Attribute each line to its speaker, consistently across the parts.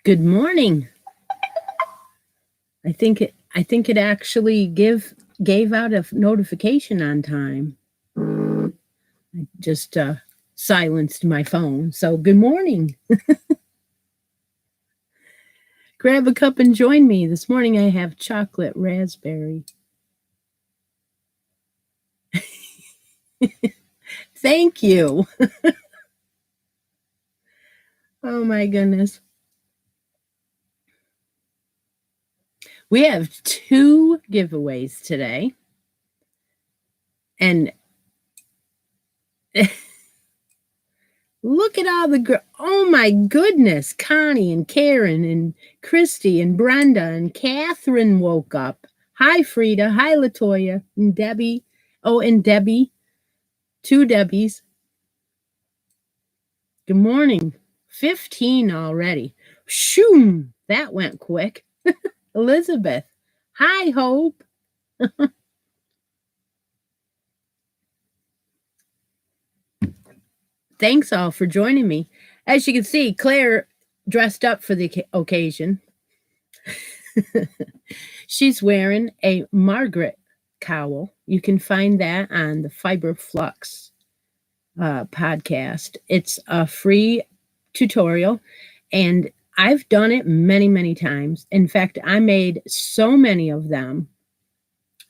Speaker 1: Good morning. I think it actually gave out a notification on time. I just silenced my phone. So good morning. Grab a cup and join me. This morning I have chocolate raspberry. Thank you. Oh my goodness. We have 2 giveaways today. And look at all the oh my goodness. Connie and Karen and Christi and Brenda and Catherine woke up. Hi, Frida. Hi, Latoya and Debbie. Oh, and Debbie. 2 Debbies. Good morning. 15 already. Shoo! That went quick. Elizabeth. Hi, Hope. Thanks all for joining me. As you can see, Claire dressed up for the occasion. She's wearing a Margaret cowl. You can find that on the Fiber Flux podcast. It's a free tutorial, and I've done it many, many times. In fact, I made so many of them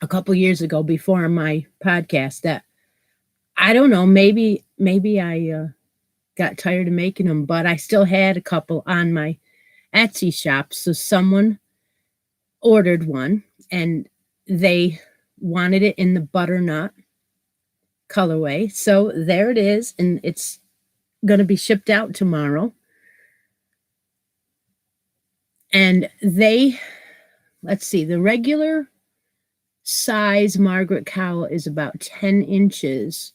Speaker 1: a couple years ago before my podcast that I don't know, maybe I got tired of making them, but I still had a couple on my Etsy shop. So someone ordered one and they wanted it in the butternut colorway. So there it is, and it's going to be shipped out tomorrow. And let's see, the regular size Margaret cowl is about 10 inches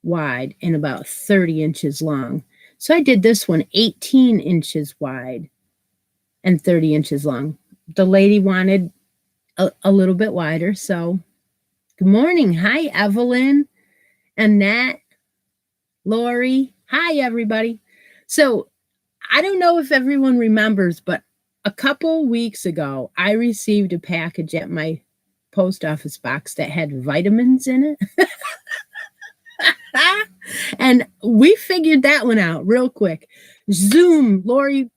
Speaker 1: wide and about 30 inches long. So I did this one 18 inches wide and 30 inches long. The lady wanted a little bit wider. So good morning. Hi, Evelyn, Annette, Lori. Hi, everybody. So I don't know if everyone remembers, but a couple weeks ago, I received a package at my post office box that had vitamins in it. And we figured that one out real quick. Zoom, Lori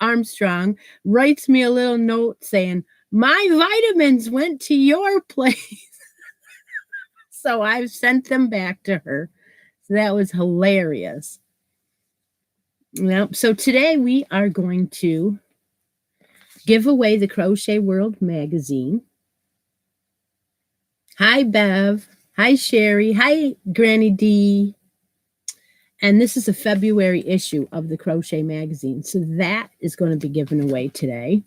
Speaker 1: Armstrong writes me a little note saying, my vitamins went to your place. So I've sent them back to her. So that was hilarious. Well, so today we are going to give away the Crochet World magazine. Hi, Bev. Hi, Sherry. Hi, Granny D. And this is a February issue of the Crochet magazine. So that is going to be given away today.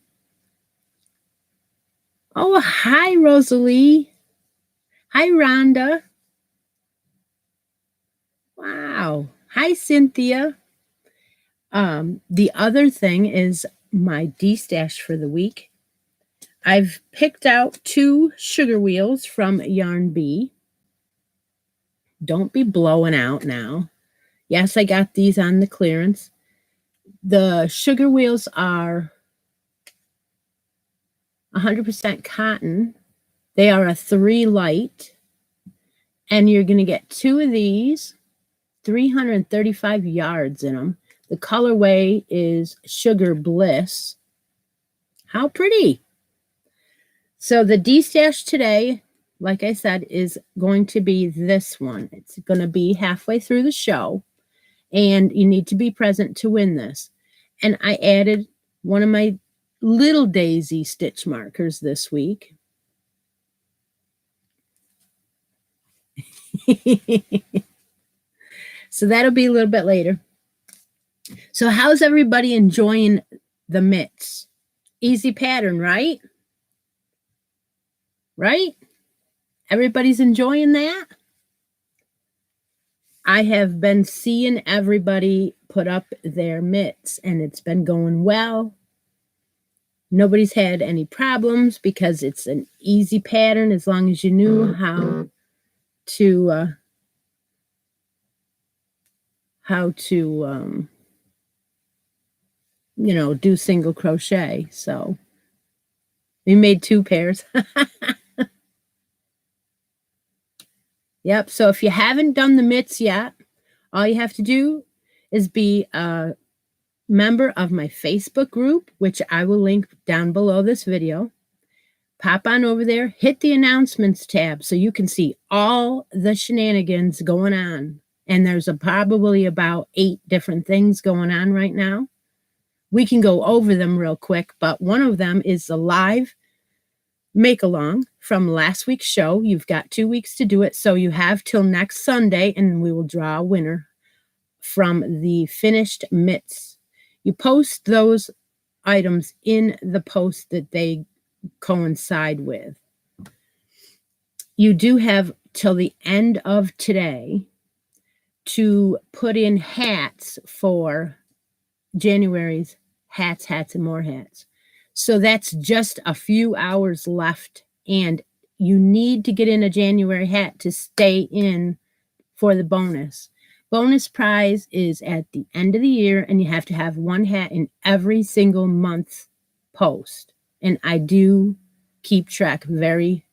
Speaker 1: Oh, hi, Rosalie. Hi, Rhonda. Wow. Hi, Cynthia. The other thing is my D-stash for the week. I've picked out 2 sugar wheels from Yarn Bee. Don't be blowing out now. Yes, I got these on the clearance. The sugar wheels are 100% cotton. They are a 3 light. And you're going to get 2 of these, 335 yards in them. The colorway is Sugar Bliss. How pretty. So the D-stash today, like I said, is going to be this one. It's going to be halfway through the show. And you need to be present to win this. And I added one of my little daisy stitch markers this week. So that'll be a little bit later. So how's everybody enjoying the mitts? Easy pattern, right? Right? Everybody's enjoying that? I have been seeing everybody put up their mitts, and it's been going well. Nobody's had any problems because it's an easy pattern as long as you knew how to do single crochet. So we made 2 pairs. Yep. So if you haven't done the mitts yet, all you have to do is be a member of my Facebook group, which I will link down below this video. Pop on over there, hit the announcements tab so you can see all the shenanigans going on. And there's probably about 8 different things going on right now. We can go over them real quick, but one of them is the live make along from last week's show. You've got 2 weeks to do it, so you have till next Sunday, and we will draw a winner from the finished mitts. You post those items in the post that they coincide with. You do have till the end of today to put in hats for January's hats, and more hats. So that's just a few hours left, and you need to get in a January hat to stay in for the bonus. Bonus prize is at the end of the year, and you have to have 1 hat in every single month post. And I do keep track very,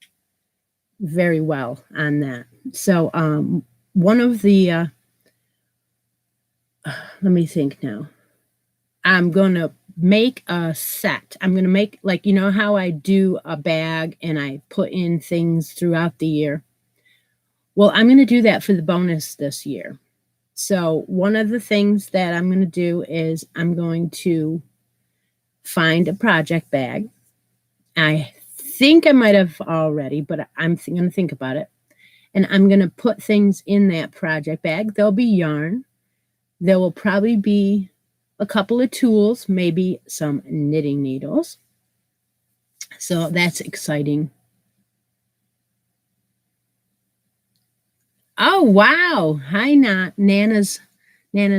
Speaker 1: very well on that. So one of the, let me think now. I'm going to make a set. I'm going to make, like, how I do a bag and I put in things throughout the year. Well, I'm going to do that for the bonus this year. So one of the things that I'm going to do is I'm going to find a project bag. I think I might have already, but I'm going to think about it. And I'm going to put things in that project bag. There'll be yarn. There will probably be a couple of tools, maybe some knitting needles. So that's exciting. Oh, wow. Hi, Nana's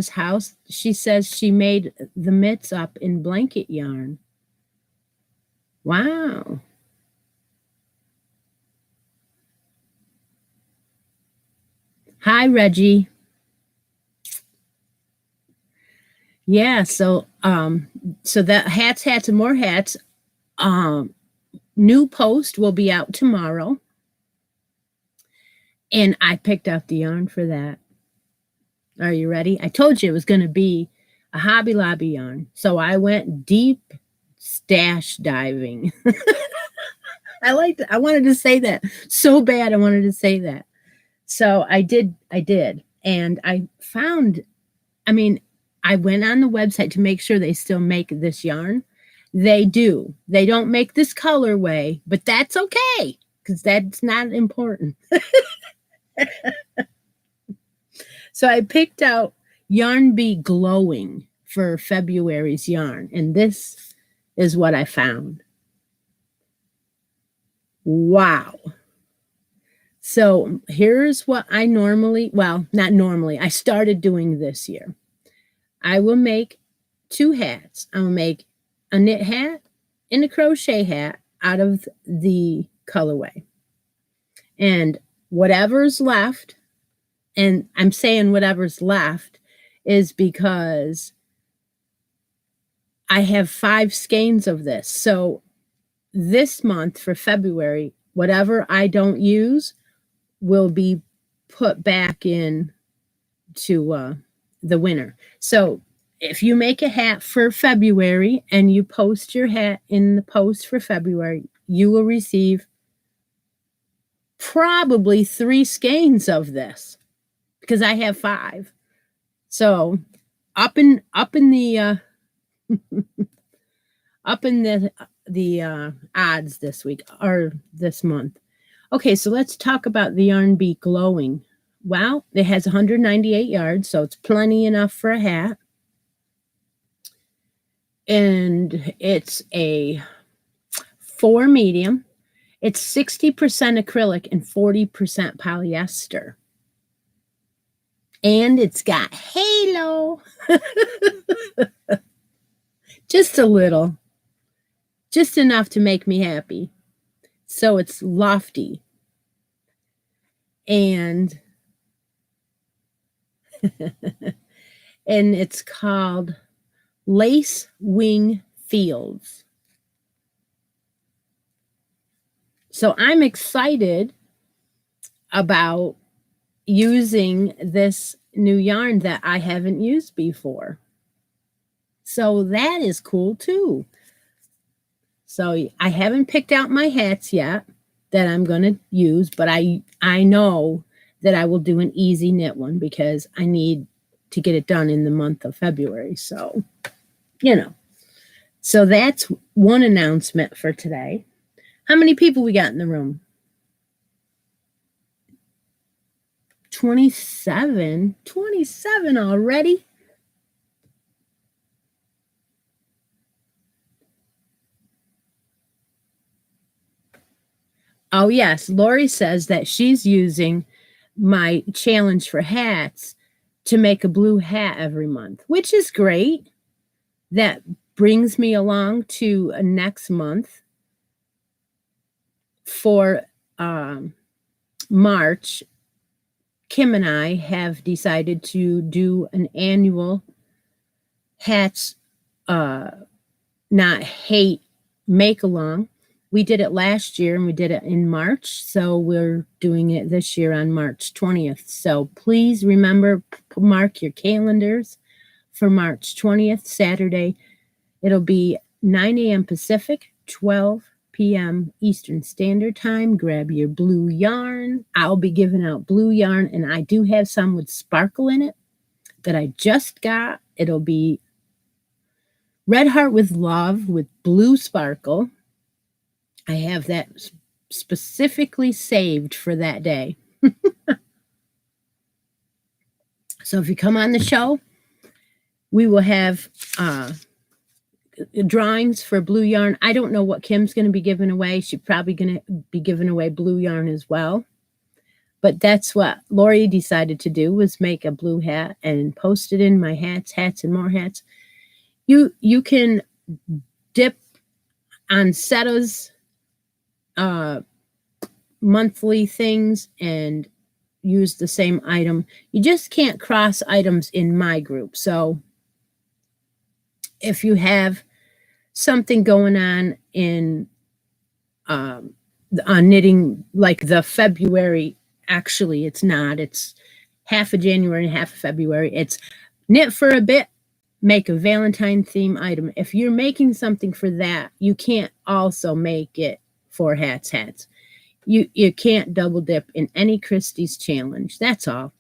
Speaker 1: house. She says she made the mitts up in blanket yarn. Wow. Hi, Reggie. Yeah, so that hats and more hats, new post will be out tomorrow. And I picked out the yarn for that. Are you ready? I told you it was going to be a Hobby Lobby yarn. So I went deep stash diving. I wanted to say that so bad. I wanted to say that. So I did. And I found, I went on the website to make sure they still make this yarn. They do. They don't make this colorway, but that's okay because that's not important. So I picked out Yarn Bee Glowing for February's yarn, and this is what I found. Wow. So here's what I I started doing this year. I will make 2 hats. I will make a knit hat and a crochet hat out of the colorway. And whatever's left, and I'm saying whatever's left is because I have 5 skeins of this. So this month for February, whatever I don't use will be put back in to the winter. So if you make a hat for February and you post your hat in the post for February, you will receive probably 3 skeins of this because I have 5. So up in the up in the odds this week or this month. Okay, so let's talk about the Yarn Bee Glowing. Well, it has 198 yards, so it's plenty enough for a hat. And it's a 4 medium. It's 60% acrylic and 40% polyester. And it's got halo. Just a little. Just enough to make me happy. So it's lofty. And and it's called Lace Wing Fields. So I'm excited about using this new yarn that I haven't used before. So that is cool too. So I haven't picked out my hats yet that I'm going to use, but I know that I will do an easy knit one because I need to get it done in the month of February. So, So that's one announcement for today. How many people we got in the room? 27. 27 already? Oh, yes. Lori says that she's using my challenge for hats to make a blue hat every month, which is great. That brings me along to next month for March. Kim and I have decided to do an annual hats, not hate, make along. We did it last year and we did it in March. So we're doing it this year on March 20th. So please remember, mark your calendars for March 20th, Saturday. It'll be 9 a.m. Pacific, 12 p.m. Eastern Standard Time. Grab your blue yarn. I'll be giving out blue yarn, and I do have some with sparkle in it that I just got. It'll be Red Heart with Love with blue sparkle. I have that specifically saved for that day. So if you come on the show, we will have drawings for blue yarn. I don't know what Kim's going to be giving away. She's probably going to be giving away blue yarn as well. But that's what Lori decided to do, was make a blue hat and post it in my hats and more hats. You can dip on Seta's monthly things and use the same item. You just can't cross items in my group. So if you have something going on in on knitting, like the February, actually it's not, it's half of January and half of February. It's knit for a bit, make a Valentine theme item. If you're making something for that, you can't also make it for hats. You can't double dip in any Christie's challenge. That's all.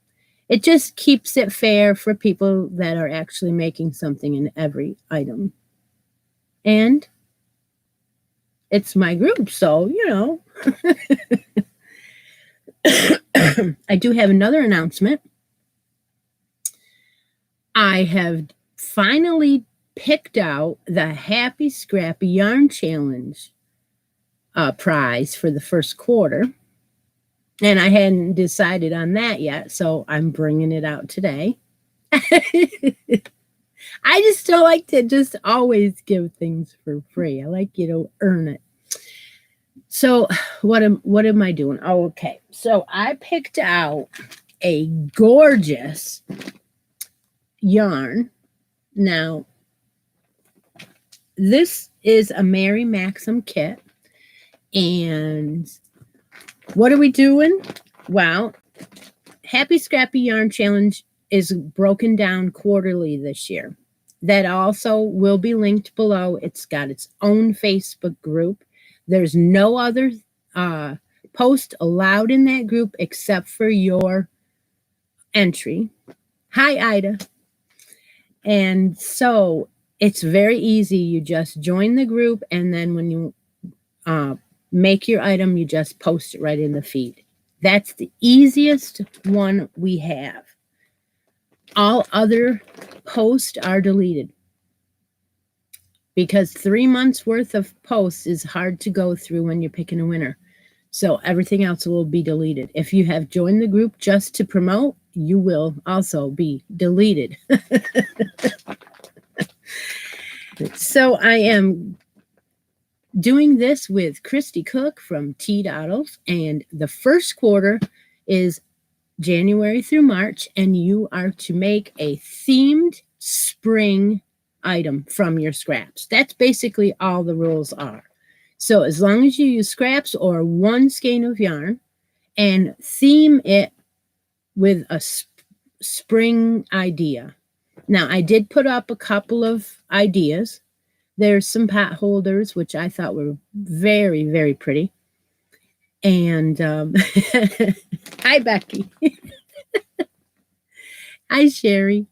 Speaker 1: It just keeps it fair for people that are actually making something in every item. And it's my group, so, I do have another announcement. I have finally picked out the Happy Scrappy Yarn Challenge prize for the first quarter. And I hadn't decided on that yet, so I'm bringing it out today. I just don't like to just always give things for free. I like you to earn it. So what am I doing? Oh, okay. So I picked out a gorgeous yarn. Now, this is a Mary Maxim kit. And what are we doing? Well, Happy Scrappy Yarn Challenge is broken down quarterly this year. That also will be linked below. It's got its own Facebook group. There's no other post allowed in that group except for your entry. Hi, Ida. And so it's very easy. You just join the group, and then when you make your item, you just post it right in the feed. That's the easiest one we have. All other posts are deleted because 3 months worth of posts is hard to go through when you're picking a winner. So everything else will be deleted. If you have joined the group just to promote, you will also be deleted. So I am doing this with Christi Cook from Tea Doddles, and the first quarter is January through March, and you are to make a themed spring item from your scraps. That's basically all the rules are. So as long as you use scraps or one skein of yarn and theme it with a spring idea. Now, I did put up a couple of ideas. There's some pot holders, which I thought were very, very pretty. And hi, Becky. Hi, Sherry.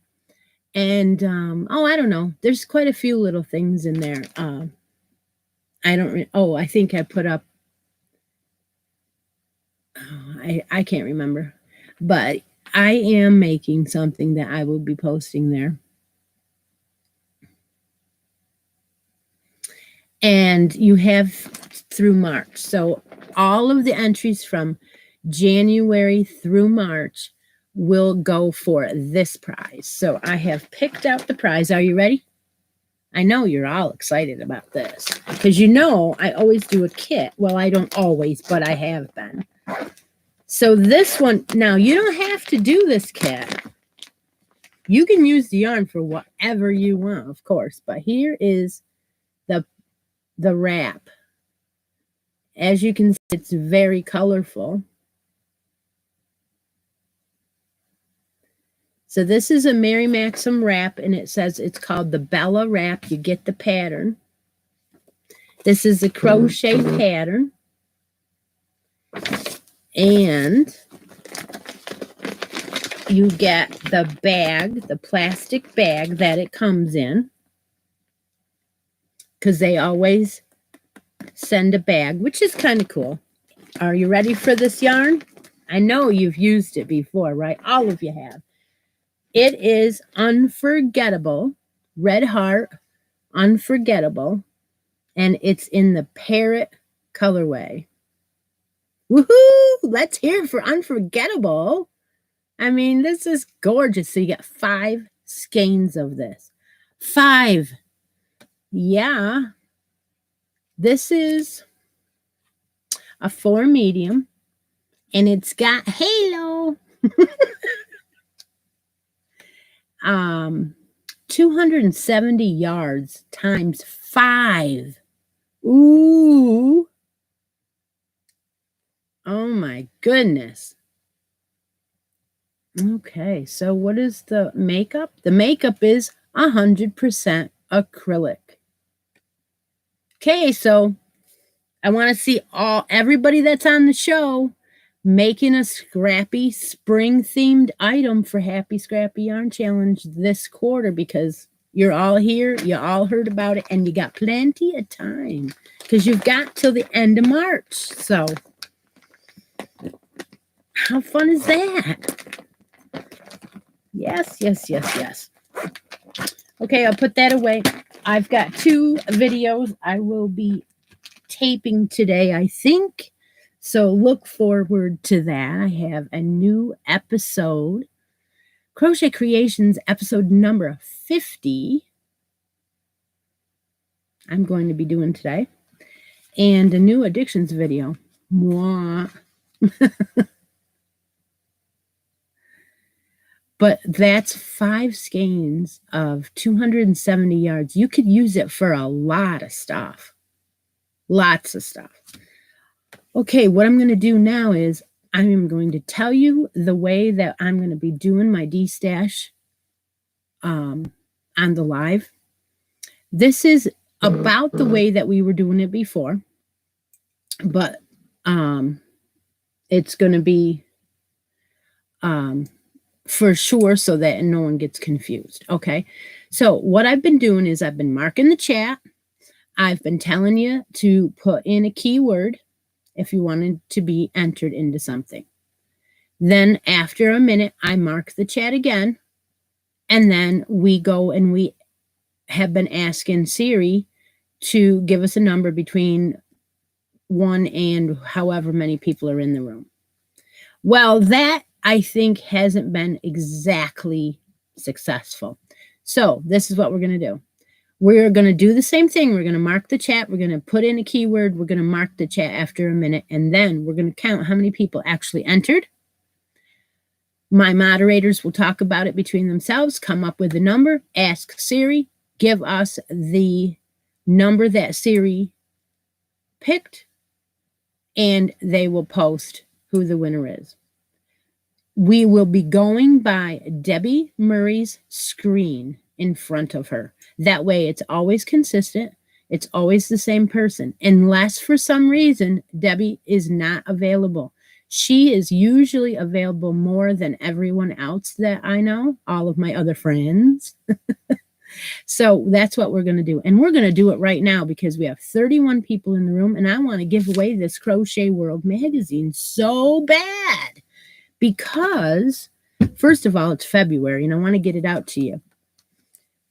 Speaker 1: And I don't know. There's quite a few little things in there. I think I put up. I can't remember, but I am making something that I will be posting there. And you have through March. So all of the entries from January through March will go for this prize. So I have picked out the prize. Are you ready? I know you're all excited about this because I always do a kit. Well, I don't always, but I have been. So this one, now you don't have to do this kit. You can use the yarn for whatever you want, of course, but here is the wrap. As you can see, it's very colorful. So this is a Mary Maxim wrap, and it says it's called the Bella wrap. You get the pattern. This is a crochet pattern. And you get the bag, the plastic bag that it comes in, because they always send a bag, which is kind of cool. Are you ready for this yarn? I know you've used it before, right? All of you have. It is Unforgettable, Red Heart, Unforgettable, and it's in the Parrot colorway. Woohoo! Let's hear it for Unforgettable. I mean, this is gorgeous. So you get 5 skeins of this. 5. Yeah. This is a 4 medium, and it's got halo. 270 yards times 5. Ooh. Oh my goodness. Okay, so what is the makeup? The makeup is 100% acrylic. Okay, so I want to see everybody that's on the show making a scrappy spring-themed item for Happy Scrappy Yarn Challenge this quarter, because you're all here, you all heard about it, and you got plenty of time because you've got till the end of March. So how fun is that? Yes, yes, yes, yes. Okay, I'll put that away. I've got 2 videos I will be taping today, I think. So look forward to that. I have a new episode, Crochet Creations episode number 50. I'm going to be doing today. And a new addictions video. Mwah. But that's 5 skeins of 270 yards. You could use it for a lot of stuff. Lots of stuff. Okay, what I'm going to do now is I am going to tell you the way that I'm going to be doing my D-stash on the live. This is about the way that we were doing it before, but it's going to be for sure so that no one gets confused. Okay, so what I've been doing is I've been marking the chat. I've been telling you to put in a keyword if you wanted to be entered into something. Then after a minute, I mark the chat again, and then we go and we have been asking Siri to give us a number between 1 and however many people are in the room. Well, that I think hasn't been exactly successful. So this is what we're going to do. We're going to do the same thing. We're going to mark the chat. We're going to put in a keyword. We're going to mark the chat after a minute, and then we're going to count how many people actually entered. My moderators will talk about it between themselves, come up with a number, ask Siri, give us the number that Siri picked, and they will post who the winner is. We will be going by Debbie Murray's screen in front of her. That way, it's always consistent. It's always the same person, unless for some reason Debbie is not available. She is usually available more than everyone else that I know, all of my other friends. So that's what we're going to do. And we're going to do it right now because we have 31 people in the room, and I want to give away this Crochet World magazine so bad because, first of all, it's February, and I want to get it out to you.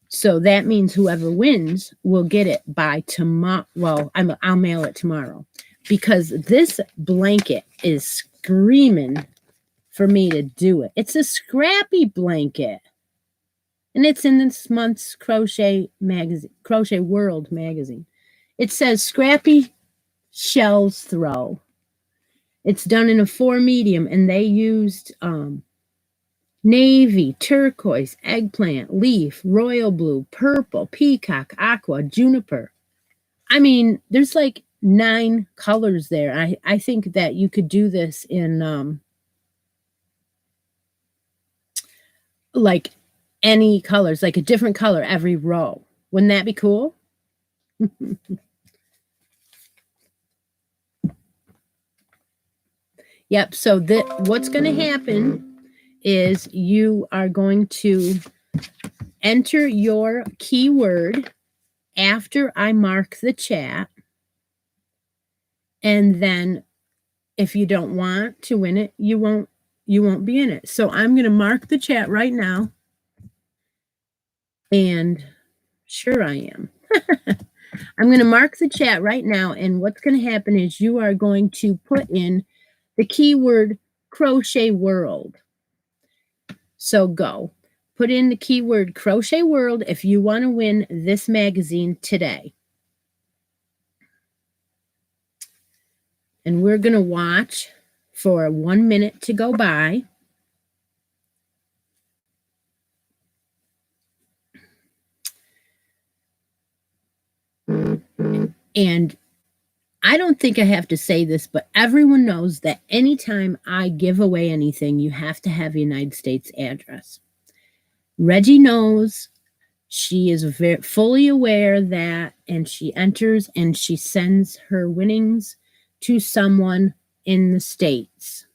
Speaker 1: So that means whoever wins will get it by tomorrow. Well, I'll mail it tomorrow because this blanket is screaming for me to do it. It's a scrappy blanket. And it's in this month's Crochet World magazine. It says Scrappy Shells Throw. It's done in a 4 medium, and they used navy, turquoise, eggplant, leaf, royal blue, purple, peacock, aqua, juniper. I mean, there's like 9 colors there. I think that you could do this in like any colors, like a different color every row. Wouldn't that be cool? Yep. So what's going to happen is you are going to enter your keyword after I mark the chat. And then if you don't want to win it, you won't be in it. So I'm going to mark the chat right now. And sure I am. I'm going to mark the chat right now. And what's going to happen is you are going to put in the keyword Crochet World. So go. Put in the keyword Crochet World if you want to win this magazine today. And we're going to watch for 1 minute to go by. And I don't think I have to say this, but everyone knows that anytime I give away anything, you have to have a United States address. Reggie knows. She is fully aware that, and she enters and she sends her winnings to someone in the States.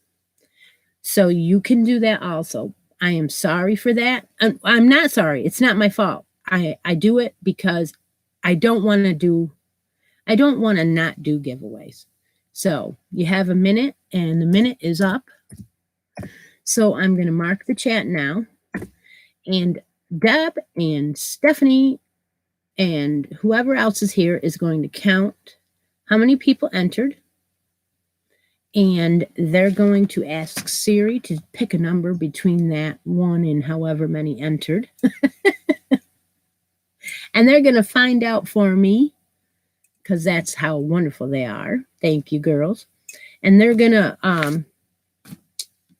Speaker 1: So you can do that also. I am sorry for that. I'm not sorry. It's not my fault. I do it because I don't want to not do giveaways. So you have a minute, and the minute is up. So I'm going to mark the chat now. And Deb and Stephanie and whoever else is here is going to count how many people entered. And they're going to ask Siri to pick a number between that 1 and however many entered. And they're going to find out for me, because that's how wonderful they are. Thank you, girls. And they're going to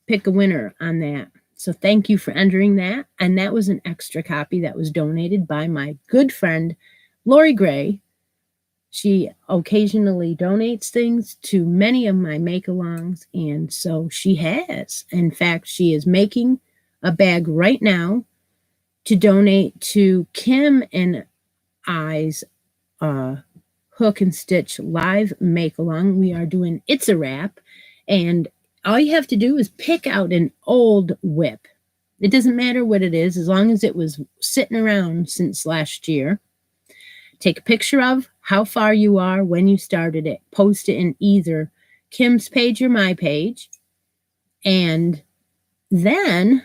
Speaker 1: pick a winner on that. So thank you for entering that. And that was an extra copy that was donated by my good friend, Lori Gray. She occasionally donates things to many of my make-alongs, and so she has. In fact, she is making a bag right now to donate to Kim and I's Hook and Stitch live make-along. We are doing It's a Wrap, and all you have to do is pick out an old WIP. It doesn't matter what it is, as long as it was sitting around since last year. Take a picture of how far you are when you started it. Post it in either Kim's page or my page. And then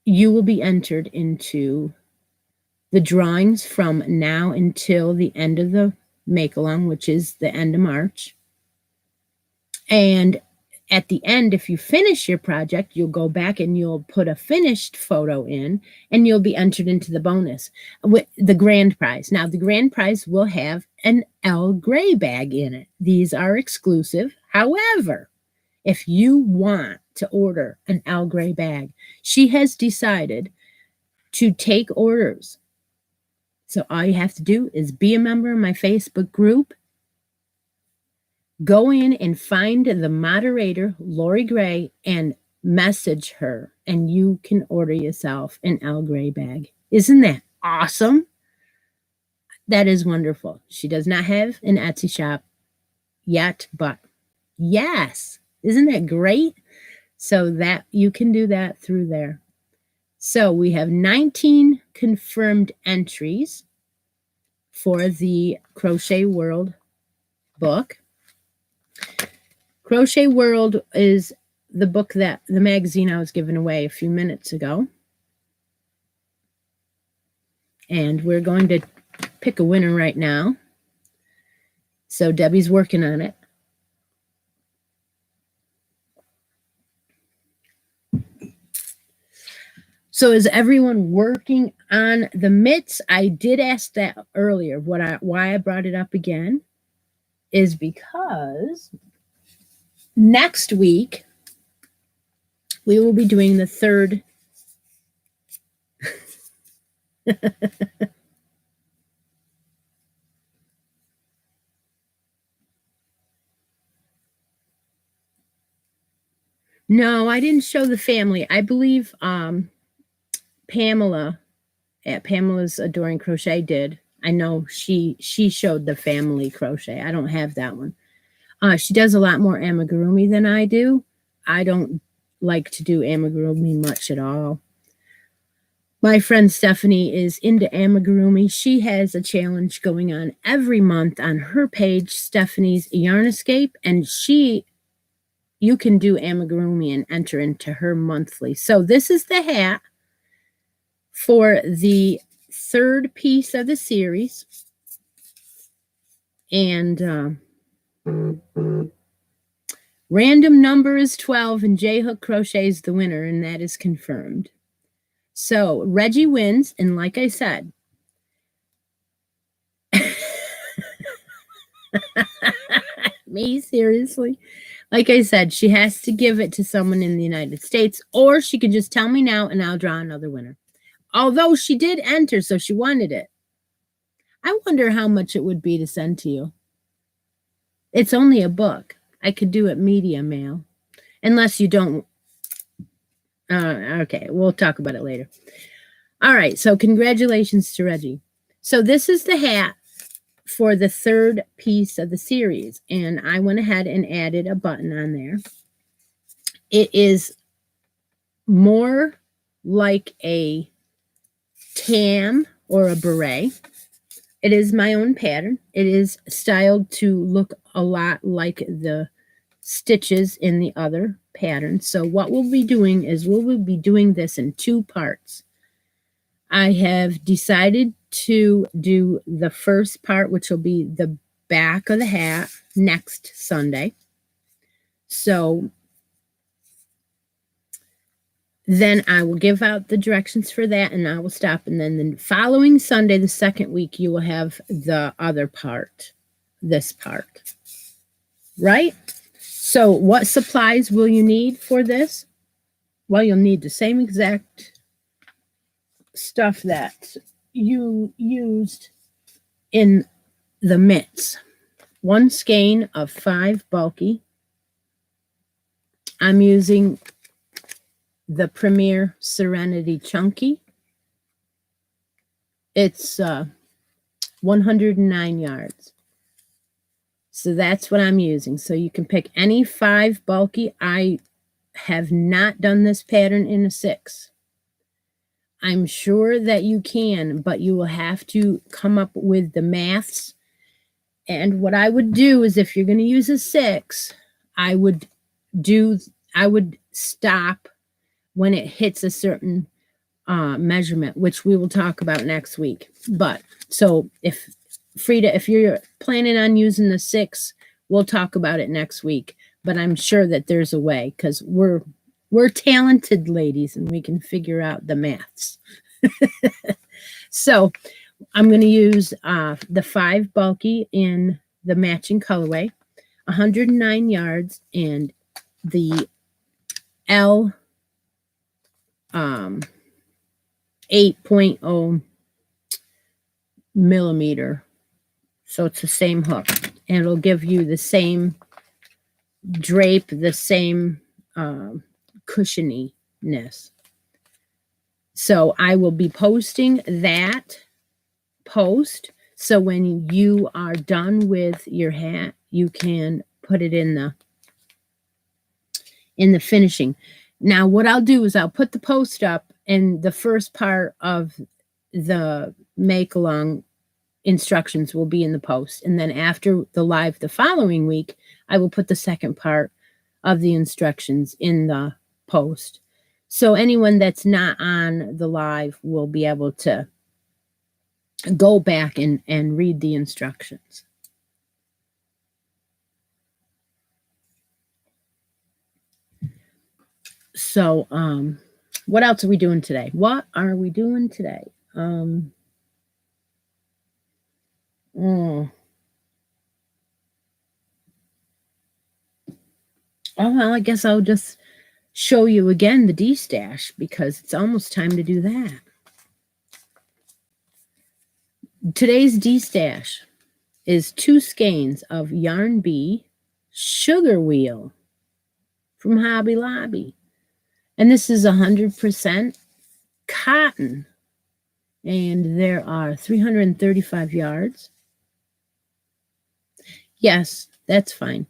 Speaker 1: you will be entered into the drawings from now until the end of the make-along, which is the end of March. And at the end, if you finish your project, you'll go back and you'll put a finished photo in, and you'll be entered into the bonus with the grand prize. Now, the grand prize will have an Elle Gray bag in it. These are exclusive. However, if you want to order an Elle Gray bag, she has decided to take orders. So all you have to do is be a member of my Facebook group. Go in and find the moderator, Lori Gray, and message her, and you can order yourself an Al Gray bag. Isn't that awesome? That is wonderful. She does not have an Etsy shop yet, but yes, isn't that great? So that you can do that through there. So we have 19 confirmed entries for the Crochet World book. Crochet World is the book that the magazine I was giving away a few minutes ago. And we're going to pick a winner right now. So Debbie's working on it. So is everyone working on the mitts? I did ask that earlier. Why I brought it up again is because next week we will be doing the third. No, I didn't show the family. I believe Pamela at Pamela's Adoring Crochet did. I know she showed the family crochet. I don't have that one. She does a lot more amigurumi than I do. I don't like to do amigurumi much at all. My friend Stephanie is into amigurumi. She has a challenge going on every month on her page, Stephanie's Yarn Escape, and you can do amigurumi and enter into her monthly. So this is the hat for the third piece of the series. And random number is 12, and J Hook Crochet is the winner, and that is confirmed. So Reggie wins, and like I said, me, seriously? Like I said, she has to give it to someone in the United States, or she can just tell me now, and I'll draw another winner. Although she did enter, so she wanted it. I wonder how much it would be to send to you. It's only a book. I could do it media mail. Unless you don't. Okay, we'll talk about it later. All right, so congratulations to Reggie. So this is the hat for the third piece of the series, and I went ahead and added a button on there. It is more like a tam or a beret. It is my own pattern. It is styled to look a lot like the stitches in the other pattern. So what we'll be doing is we'll be doing this in two parts. I have decided to do the first part, which will be the back of the hat, next Sunday. So then I will give out the directions for that, and I will stop. And then the following Sunday, the second week, you will have the other part, this part, right? So what supplies will you need for this? Well, you'll need the same exact stuff that you used in the mitts. 1 skein of 5 bulky. I'm using the Premier Serenity Chunky. It's 109 yards. So that's what I'm using. So you can pick any 5 bulky. I have not done this pattern in a 6. I'm sure that you can, but you will have to come up with the maths. And what I would do is, if you're going to use a 6, I would stop when it hits a certain measurement, which we will talk about next week. But so if Frida, if you're planning on using the 6, we'll talk about it next week. But I'm sure that there's a way, because we're talented ladies and we can figure out the maths. So I'm going to use the 5 bulky in the matching colorway, 109 yards, and the L 8.0 millimeter. So it's the same hook. And it'll give you the same drape, the same cushioniness. So I will be posting that post. So when you are done with your hat, you can put it in the finishing. Now what I'll do is I'll put the post up, and the first part of the make along instructions will be in the post. And then after the live the following week, I will put the second part of the instructions in the post. So anyone that's not on the live will be able to go back and read the instructions. So, what else are we doing today? What are we doing today? Oh, well, I guess I'll just show you again the D-stash because it's almost time to do that. Today's D-stash is 2 skeins of Yarn Bee Sugar Wheel from Hobby Lobby. And this is 100% cotton. And there are 335 yards. Yes, that's fine.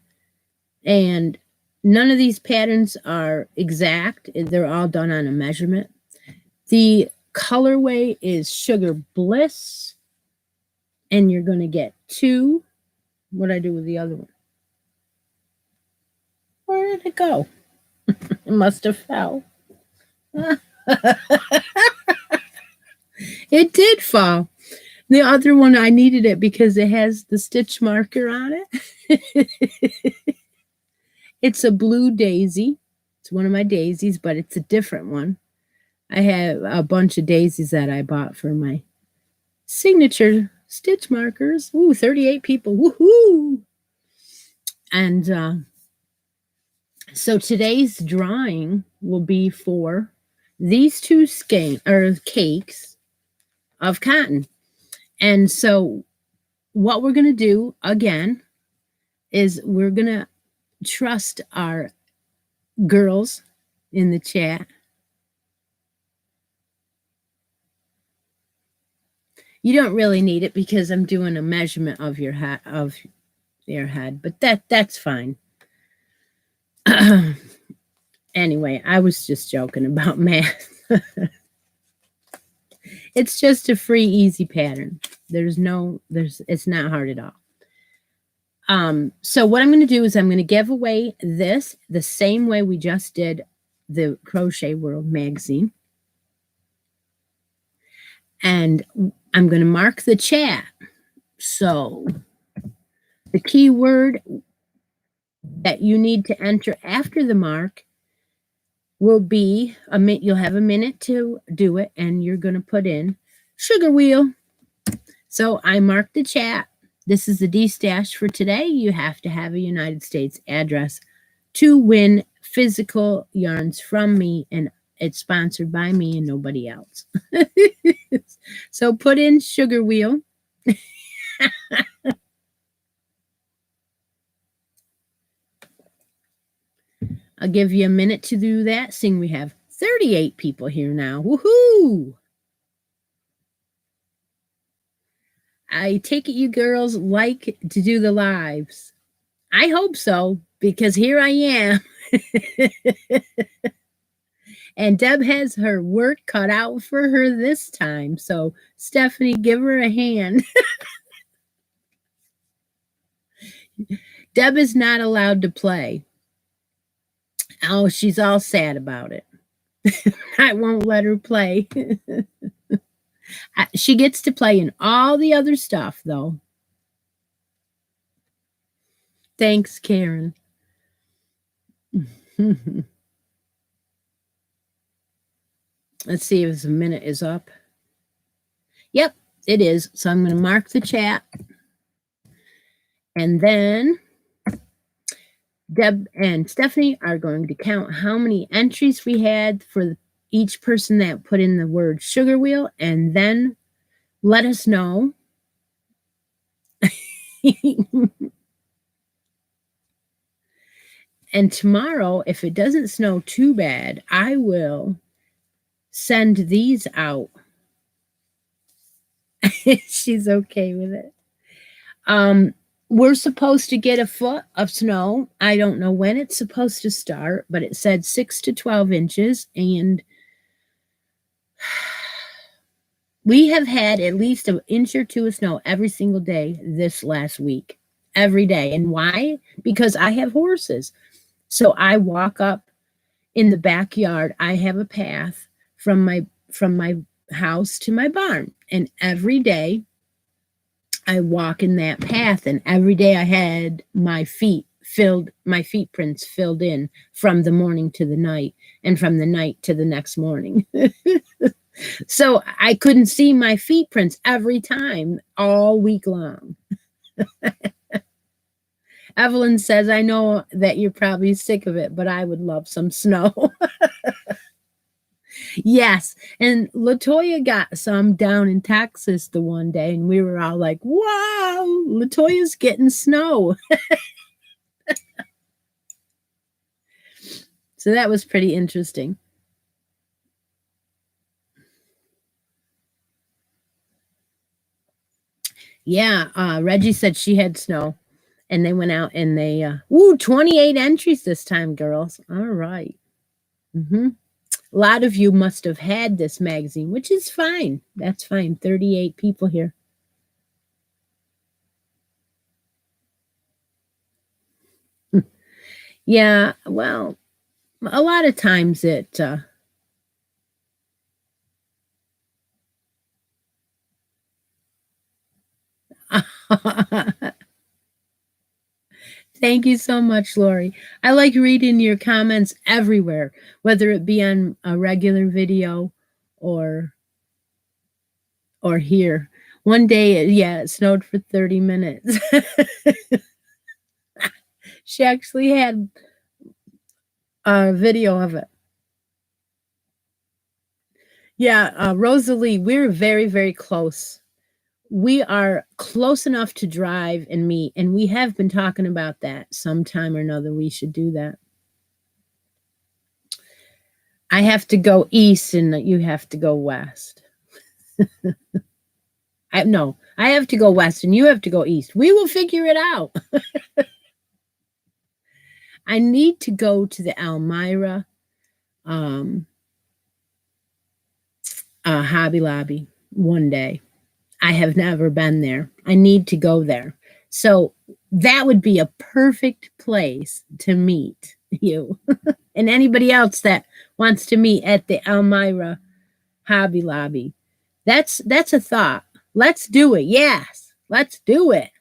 Speaker 1: And none of these patterns are exact. They're all done on a measurement. The colorway is Sugar Bliss. And you're going to get 2. What did I do with the other one? Where did it go? It must have fell. It did fall. The other one, I needed it because it has the stitch marker on it. It's a blue daisy. It's one of my daisies, but it's a different one. I have a bunch of daisies that I bought for my signature stitch markers. Ooh, 38 people. Woohoo! And so today's drawing will be for these 2 cakes of cotton. And so what we're going to do again is we're going to trust our girls in the chat. You don't really need it because I'm doing a measurement of your head, but that's fine. Anyway, I was just joking about math. It's just a free, easy pattern. It's not hard at all. So what I'm going to do is I'm going to give away this the same way we just did the Crochet World magazine. And I'm going to mark the chat. So the keyword that you need to enter after the mark will be you'll have a minute to do it, and you're going to put in sugar wheel. So I marked the chat. This is the D-stash for today. You have to have a United States address to win physical yarns from me, and it's sponsored by me and nobody else. So put in sugar wheel. I'll give you a minute to do that. Seeing we have 38 people here now. Woohoo! I take it you girls like to do the lives. I hope so, because here I am. And Deb has her work cut out for her this time. So, Stephanie, give her a hand. Deb is not allowed to play. Oh, she's all sad about it. I won't let her play. She gets to play in all the other stuff, though. Thanks, Karen. Let's see if the minute is up. Yep, it is. So I'm going to mark the chat. And then Deb and Stephanie are going to count how many entries we had for each person that put in the word sugar wheel, and then let us know. And tomorrow, if it doesn't snow too bad, I will send these out. She's okay with it. We're supposed to get a foot of snow. I don't know when it's supposed to start, but it said 6 to 12 inches. And we have had at least an inch or two of snow every single day this last week. Every day. And why? Because I have horses. So I walk up in the backyard. I have a path from my house to my barn. And every day I walk in that path, and every day I had my feet prints filled in from the morning to the night and from the night to the next morning. So I couldn't see my feet prints every time all week long. Evelyn says, I know that you're probably sick of it, but I would love some snow. Yes. And LaToya got some down in Texas the one day, and we were all like, wow, LaToya's getting snow. So that was pretty interesting. Yeah, Reggie said she had snow, and they went out and they, 28 entries this time, girls. All right. Mm-hmm. A lot of you must have had this magazine, which is fine. That's fine. 38 people here. Yeah, well, a lot of times it... Thank you so much, Lori. I like reading your comments everywhere, whether it be on a regular video or here. One day, it snowed for 30 minutes. She actually had a video of it. Yeah, Rosalie, we're very, very close. We are close enough to drive and meet, and we have been talking about that sometime or another. We should do that. I have to go east and you have to go west. I have to go west and you have to go east. We will figure it out. I need to go to the Elmira Hobby Lobby one day. I have never been there. I need to go there. So that would be a perfect place to meet you and anybody else that wants to meet at the Elmira Hobby Lobby. That's a thought. Let's do it. Yes, let's do it.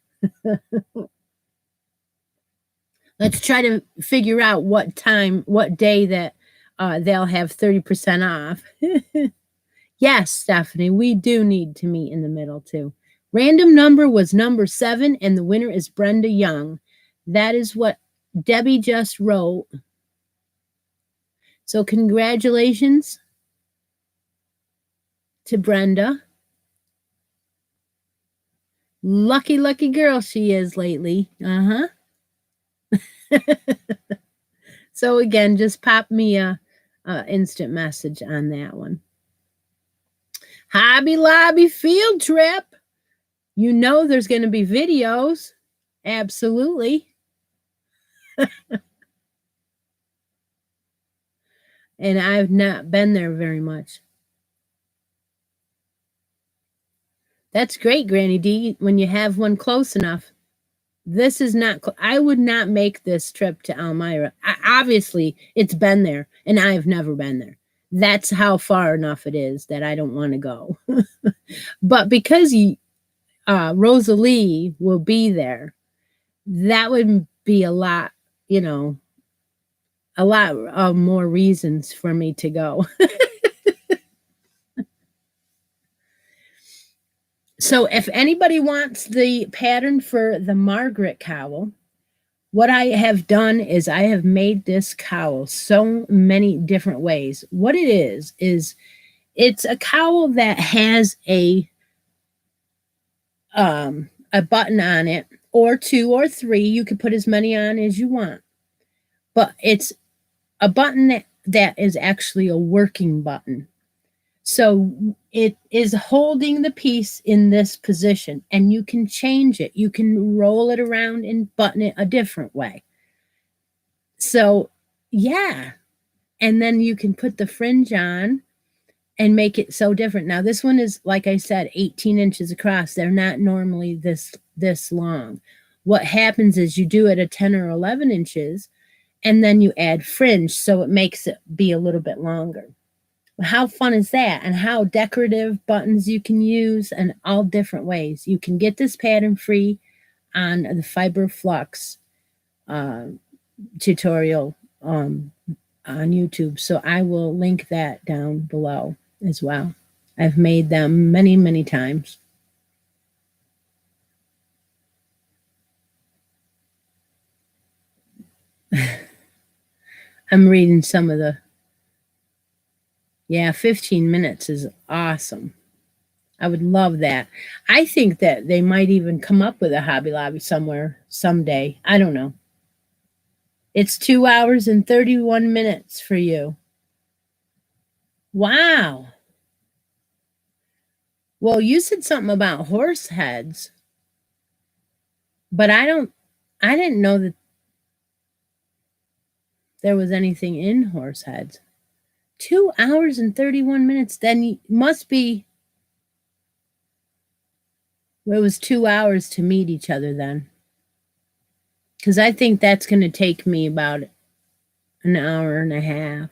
Speaker 1: Let's try to figure out what day that they'll have 30% off. Yes, Stephanie, we do need to meet in the middle too. Random number was number 7, and the winner is Brenda Young. That is what Debbie just wrote. So congratulations to Brenda. Lucky, lucky girl she is lately. Uh-huh. So again, just pop me a instant message on that one. Hobby Lobby field trip. You know there's going to be videos. Absolutely. And I've not been there very much. That's great, Granny D, when you have one close enough. This is not, I would not make this trip to Elmira. Obviously, it's been there, and I've never been there. That's how far enough it is that I don't want to go. But because Rosalie will be there, that would be a lot, a lot of more reasons for me to go. So if anybody wants the pattern for the Margaret cowl, what I have done is I have made this cowl so many different ways. What it is it's a cowl that has a button on it, or two or three. You can put as many on as you want. But it's a button that is actually a working button. So it is holding the piece in this position, and you can change it. You can roll it around and button it a different way. So, yeah. And then you can put the fringe on and make it so different. Now, this one is, like I said, 18 inches across. They're not normally this long. What happens is you do it at 10 or 11 inches, and then you add fringe, so it makes it be a little bit longer. How fun is that? And how decorative buttons you can use, and all different ways. You can get this pattern free on the Fiber Flux tutorial on YouTube. So I will link that down below as well. I've made them many, many times. I'm reading some of the, 15 minutes is awesome. I would love that. I think that they might even come up with a Hobby Lobby somewhere someday. I don't know. It's 2 hours and 31 minutes for you. Wow. Well, you said something about horse heads, but I didn't know that there was anything in horse heads. 2 hours and 31 minutes. Then you must be, it was 2 hours to meet each other then. Because I think that's going to take me about an hour and a half.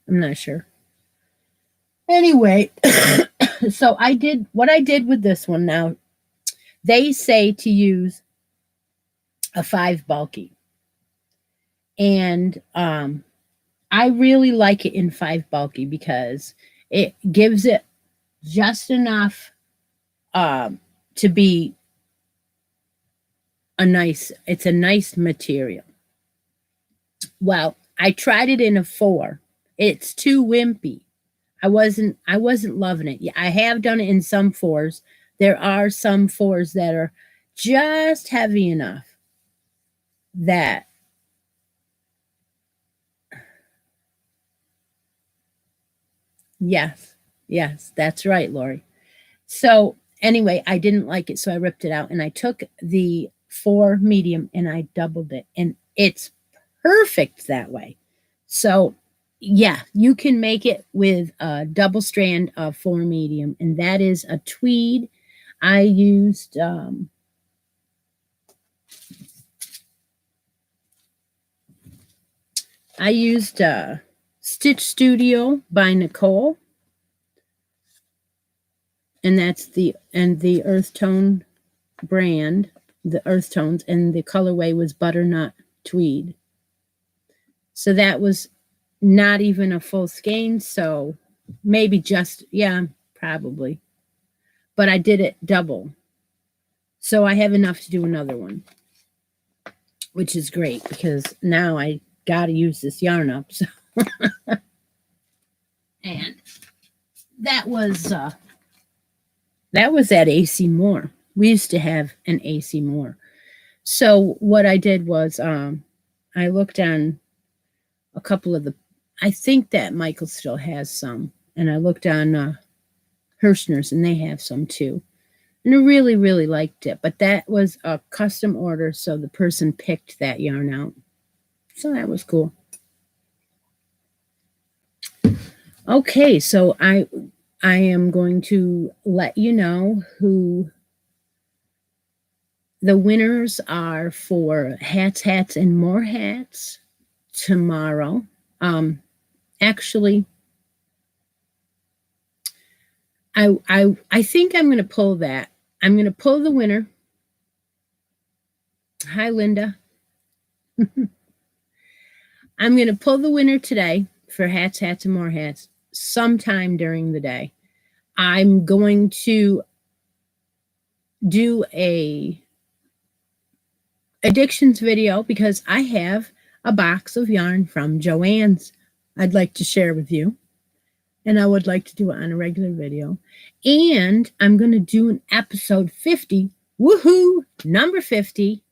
Speaker 1: I'm not sure. Anyway, so I did what I did with this one. Now, they say to use a 5 bulky. And I really like it in 5 bulky because it gives it just enough to be it's a nice material. Well, I tried it in a 4. It's too wimpy. I wasn't loving it. Yeah, I have done it in some 4s. There are some 4s that are just heavy enough that yes, that's right, Lori. So anyway, I didn't like it, so I ripped it out, and I took the 4 medium and I doubled it, and it's perfect that way. So yeah, you can make it with a double strand of 4 medium, and that is a tweed. I used Stitch Studio by Nicole, and that's the Earth Tone brand, the Earth Tones, and the colorway was Butternut Tweed. So that was not even a full skein, so maybe just, probably. But I did it double. So I have enough to do another one, which is great because now I got to use this yarn up. So and that was at AC Moore. We used to have an AC Moore. So what I did was I looked on a couple of I think that Michael still has some, and I looked on Hirschner's, and they have some too. And I really, really liked it. But that was a custom order, so the person picked that yarn out. So that was cool. Okay, so I am going to let you know who the winners are for hats, and more hats tomorrow. Actually, I think I'm going to pull that. I'm going to pull the winner. Hi, Linda. I'm going to pull the winner today for hats, and more hats sometime during the day. I'm going to do a addictions video because I have a box of yarn from Joann's I'd like to share with you. And I would like to do it on a regular video. And I'm going to do an episode 50. Woohoo! Number 50.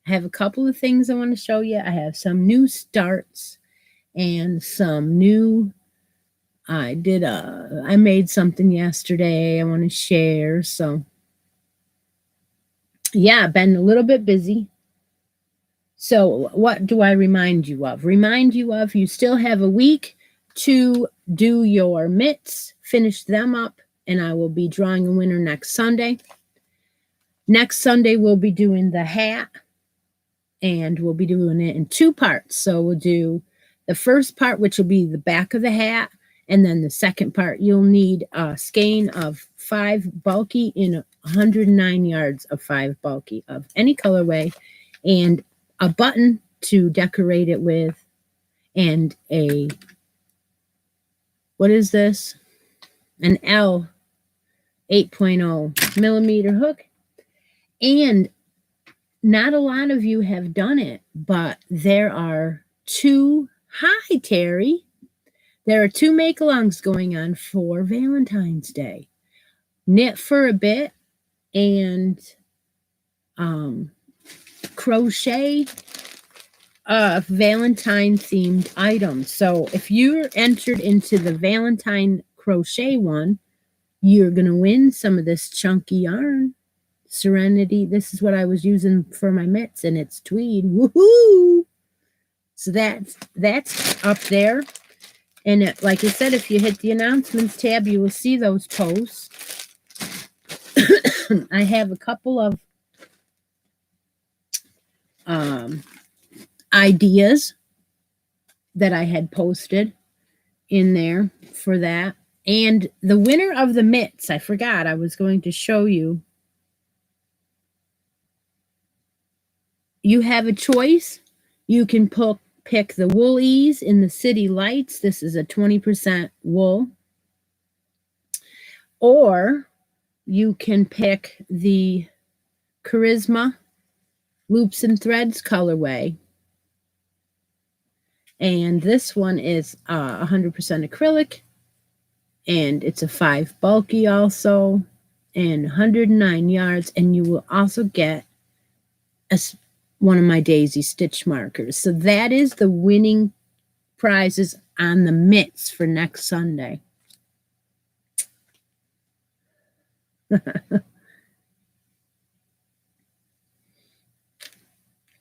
Speaker 1: I have a couple of things I want to show you. I have some new starts and some new. I made something yesterday I want to share. So, yeah, been a little bit busy. So, what do I remind you of? You still have a week to do your mitts, finish them up, and I will be drawing a winner next Sunday. Next Sunday, we'll be doing the hat, and we'll be doing it in 2 parts. So we'll do the first part, which will be the back of the hat, and then the second part, you'll need a skein of 5 bulky in 109 yards of 5 bulky of any colorway, and a button to decorate it with, and a, what is this? An L 8.0 millimeter hook. And not a lot of you have done it, but there are 2, hi Terry, there are 2 make-alongs going on for Valentine's Day. Knit for a Bit and crochet Valentine themed items. So if you're entered into the Valentine crochet one, you're going to win some of this chunky yarn. Serenity. This is what I was using for my mitts, and it's tweed. Woohoo! So that's up there. And like I said, if you hit the announcements tab, you will see those posts. I have a couple of ideas that I had posted in there for that. And the winner of the mitts, I forgot, I was going to show you. You have a choice. You can pick the Woolies in the City Lights. This is a 20% wool. Or you can pick the Charisma Loops and Threads colorway. And this one is 100% acrylic. And it's a 5 bulky also. And 109 yards. And you will also get one of my daisy stitch markers. So that is the winning prizes on the mitts for next Sunday.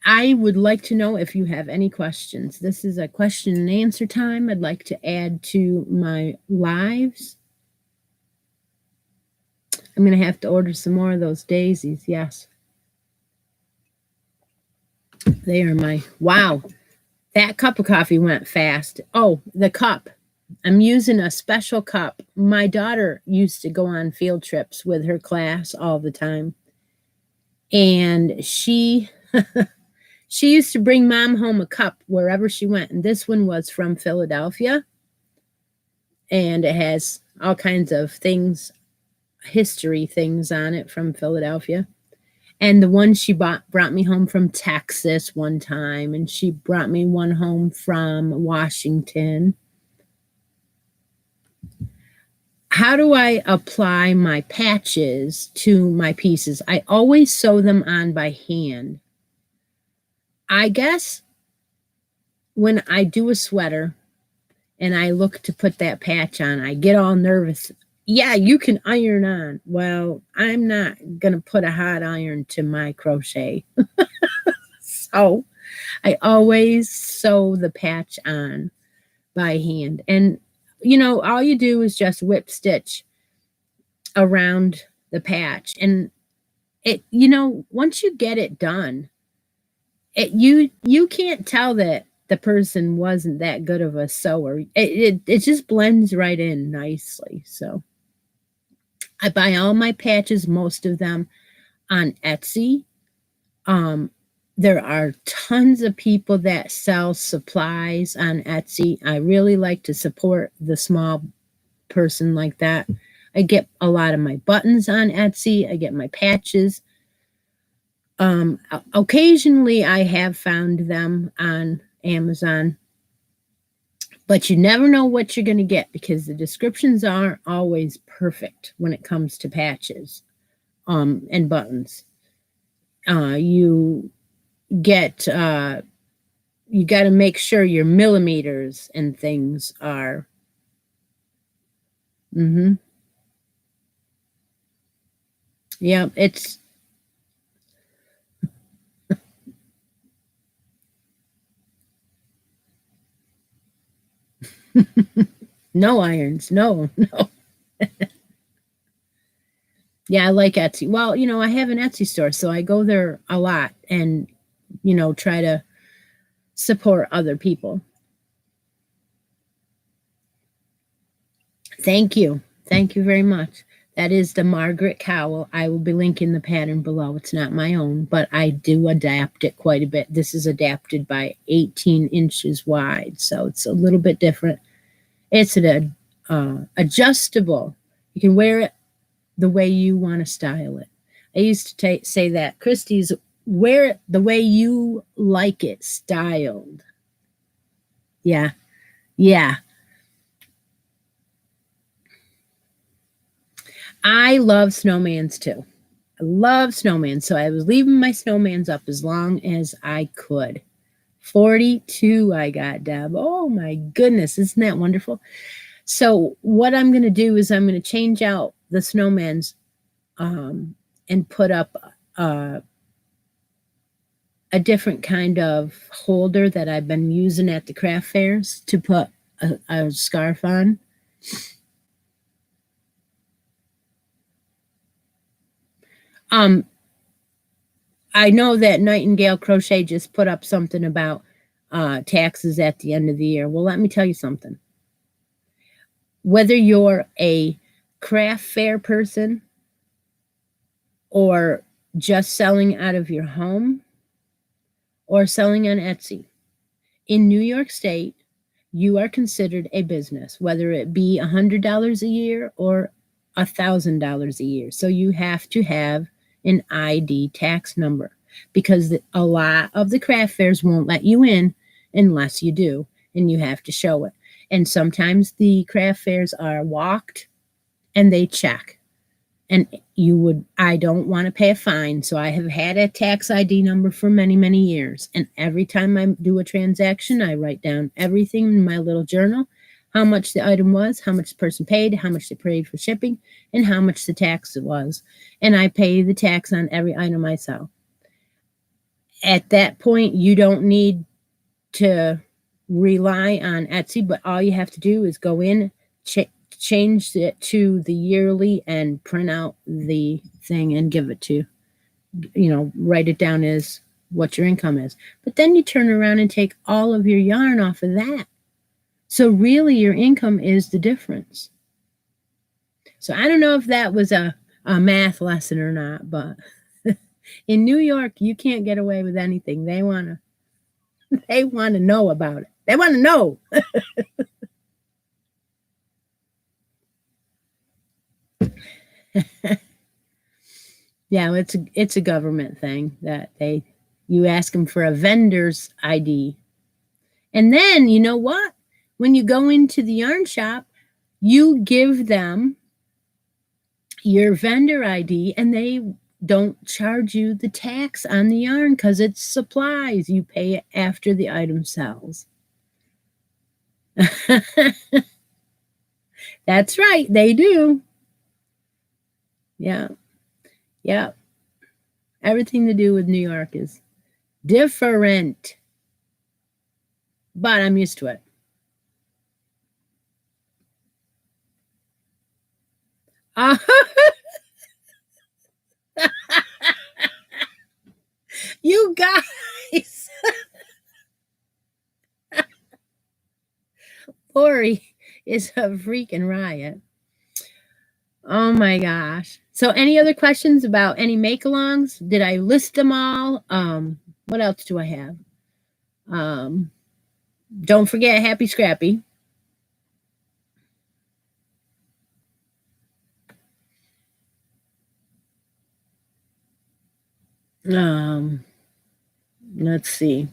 Speaker 1: I would like to know if you have any questions. This is a question and answer time. I'd like to add to my lives. I'm going to have to order some more of those daisies. Yes. They are wow, that cup of coffee went fast. Oh, the cup. I'm using a special cup. My daughter used to go on field trips with her class all the time. And she used to bring Mom home a cup wherever she went. And this one was from Philadelphia. And it has all kinds of things, history things on it from Philadelphia. And the one she brought me home from Texas one time. And she brought me one home from Washington. How do I apply my patches to my pieces? I always sew them on by hand. I guess when I do a sweater and I look to put that patch on, I get all nervous. Yeah, you can iron on. Well, I'm not going to put a hot iron to my crochet. So I always sew the patch on by hand. And, all you do is just whip stitch around the patch. And it, once you get it done, you can't tell that the person wasn't that good of a sewer. It just blends right in nicely. So I buy all my patches, most of them on Etsy. There are tons of people that sell supplies on Etsy. I really like to support the small person like that. I get a lot of my buttons on Etsy. I get my patches. Occasionally I have found them on Amazon, but you never know what you're going to get because the descriptions aren't always perfect when it comes to patches and buttons. You get you got to make sure your millimeters and things are. Mm-hmm. Yeah, it's no irons. No, no. Yeah, I like Etsy. Well, I have an Etsy store, so I go there a lot and, try to support other people. Thank you. Thank you very much. That is the Margaret Cowl. I will be linking the pattern below. It's not my own, but I do adapt it quite a bit. This is adapted by 18 inches wide, so it's a little bit different. It's an adjustable. You can wear it the way you want to style it. I used to say that Christie's wear it the way you like it styled. Yeah, yeah. I love snowmans too. I love snowmans, so I was leaving my snowmans up as long as I could. 42 I got, Deb. Oh my goodness, isn't that wonderful? So what I'm going to do is I'm going to change out the snowmans and put up a different kind of holder that I've been using at the craft fairs to put a scarf on. I know that Nightingale Crochet just put up something about taxes at the end of the year. Well, let me tell you something. Whether you're a craft fair person or just selling out of your home or selling on Etsy, in New York State, you are considered a business, whether it be $100 a year or $1,000 a year. So you have to have an ID tax number because a lot of the craft fairs won't let you in unless you do, and you have to show it. And sometimes the craft fairs are walked and they check. And I don't want to pay a fine. So I have had a tax ID number for many, many years. And every time I do a transaction, I write down everything in my little journal, how much the item was, how much the person paid, how much they paid for shipping, and how much the tax it was. And I pay the tax on every item I sell. At that point, you don't need to rely on Etsy, but all you have to do is go in, change it to the yearly and print out the thing and give it to, write it down as what your income is. But then you turn around and take all of your yarn off of that. So really your income is the difference. So I don't know if that was a math lesson or not, but in New York, you can't get away with anything. They want to know about it. They want to know. Yeah, it's a government thing that you ask them for a vendor's ID. And then, you know what? When you go into the yarn shop, you give them your vendor ID and they don't charge you the tax on the yarn because it's supplies. You pay it after the item sells. That's right, they do. Yeah. Yeah. Everything to do with New York is different. But I'm used to it. You guys. Lori is a freaking riot. Oh my gosh. So any other questions about any make-alongs? Did I list them all? What else do I have? Don't forget Happy Scrappy. Let's see.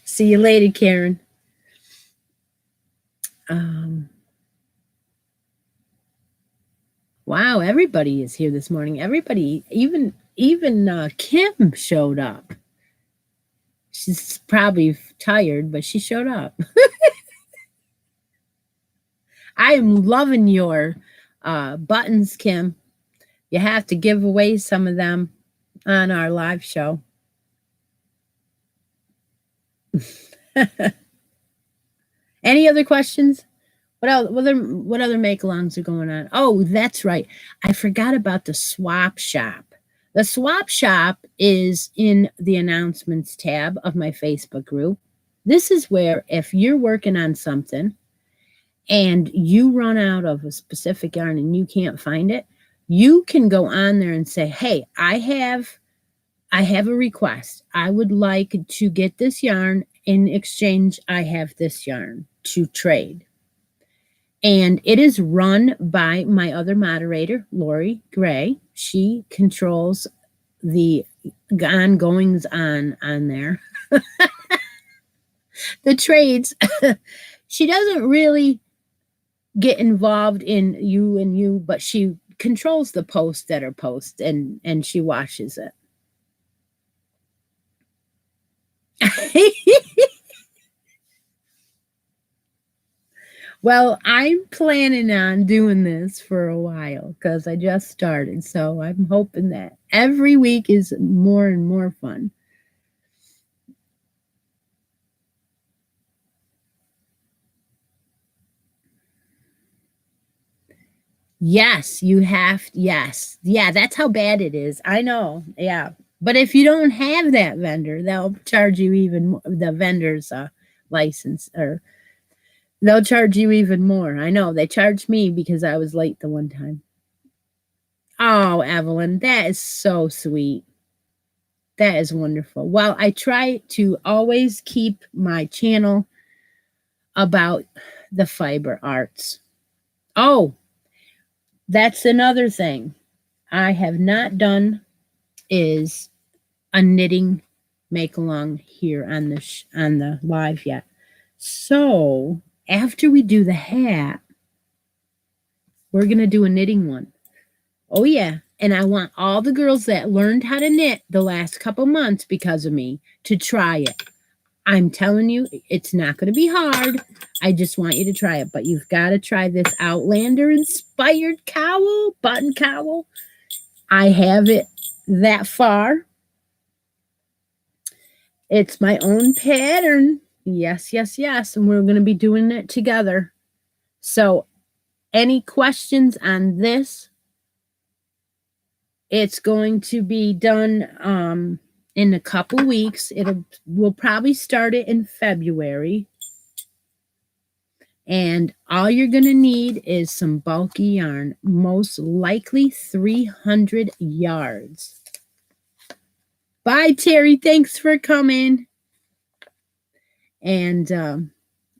Speaker 1: See you later, Karen. Um, wow, everybody is here this morning. Everybody, even Kim showed up. She's probably tired, but she showed up. I am loving your buttons, Kim. You have to give away some of them on our live show. Any other questions? What else? What other make-alongs are going on? Oh, that's right. I forgot about the swap shop. The swap shop is in the announcements tab of my Facebook group. This is where if you're working on something and you run out of a specific yarn and you can't find it, you can go on there and say, hey, I have a request. I would like to get this yarn. In exchange, I have this yarn to trade. And it is run by my other moderator, Lori Gray. She controls the ongoings on there. The trades. She doesn't really get involved in you, but she controls the posts that are posted and she watches it. Well, I'm planning on doing this for a while because I just started. So I'm hoping that every week is more and more fun. Yes, you have. Yes. Yeah, that's how bad it is. I know. Yeah. But if you don't have that vendor, they'll charge you even more. The vendor's license, or they'll charge you even more. I know. They charged me because I was late the one time. Oh, Evelyn, that is so sweet. That is wonderful. Well, I try to always keep my channel about the fiber arts. Oh, that's another thing I have not done is a knitting make along here on the live yet. So after we do the hat, we're going to do a knitting one. Oh yeah. And I want all the girls that learned how to knit the last couple months because of me to try it. I'm telling you, it's not going to be hard. I just want you to try it. But you've got to try this Outlander-inspired cowl, button cowl. I have it that far. It's my own pattern. Yes, yes, yes. And we're going to be doing it together. So any questions on this? It's going to be done in a couple weeks. We'll probably start it in February. And all you're going to need is some bulky yarn, most likely 300 yards. Bye, Terry. Thanks for coming. And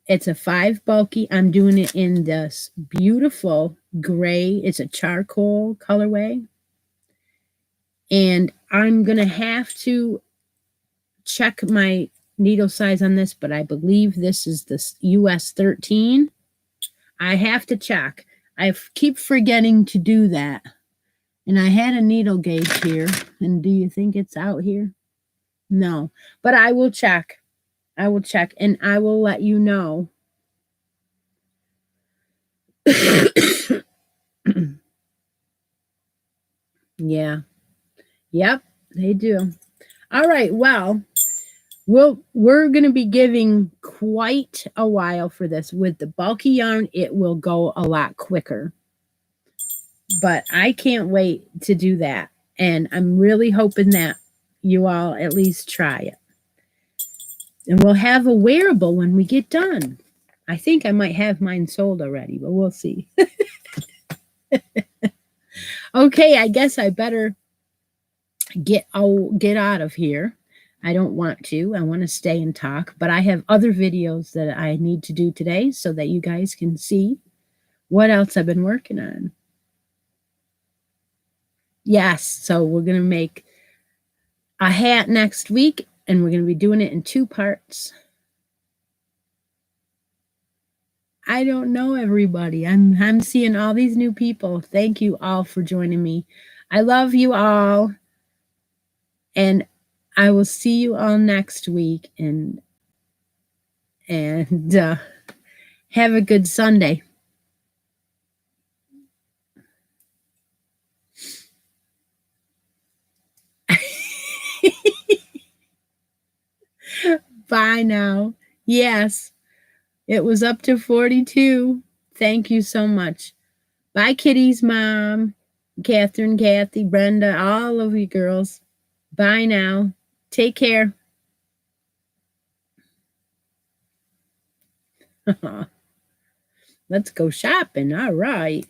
Speaker 1: it's a 5 bulky. I'm doing it in this beautiful gray. It's a charcoal colorway. And I'm going to have to check my needle size on this, but I believe this is the US 13. I have to check. I keep forgetting to do that. And I had a needle gauge here. And do you think it's out here? No. But I will check. I will check and I will let you know. Yeah. Yep, they do. All right. Well, we're going to be giving quite a while for this. With the bulky yarn, it will go a lot quicker. But I can't wait to do that. And I'm really hoping that you all at least try it. And we'll have a wearable when we get done. I think I might have mine sold already, but we'll see. Okay, I guess I better get out of here. I don't want to. I want to stay and talk, but I have other videos that I need to do today so that you guys can see what else I've been working on. Yes, so we're going to make a hat next week, and we're going to be doing it in 2 parts. I don't know everybody. I'm seeing all these new people. Thank you all for joining me. I love you all, and I will see you all next week. And have a good Sunday. Bye now. Yes, it was up to 42. Thank you so much. Bye, Kitty's mom, Catherine, Kathy, Brenda, all of you girls. Bye now. Take care. Let's go shopping. All right.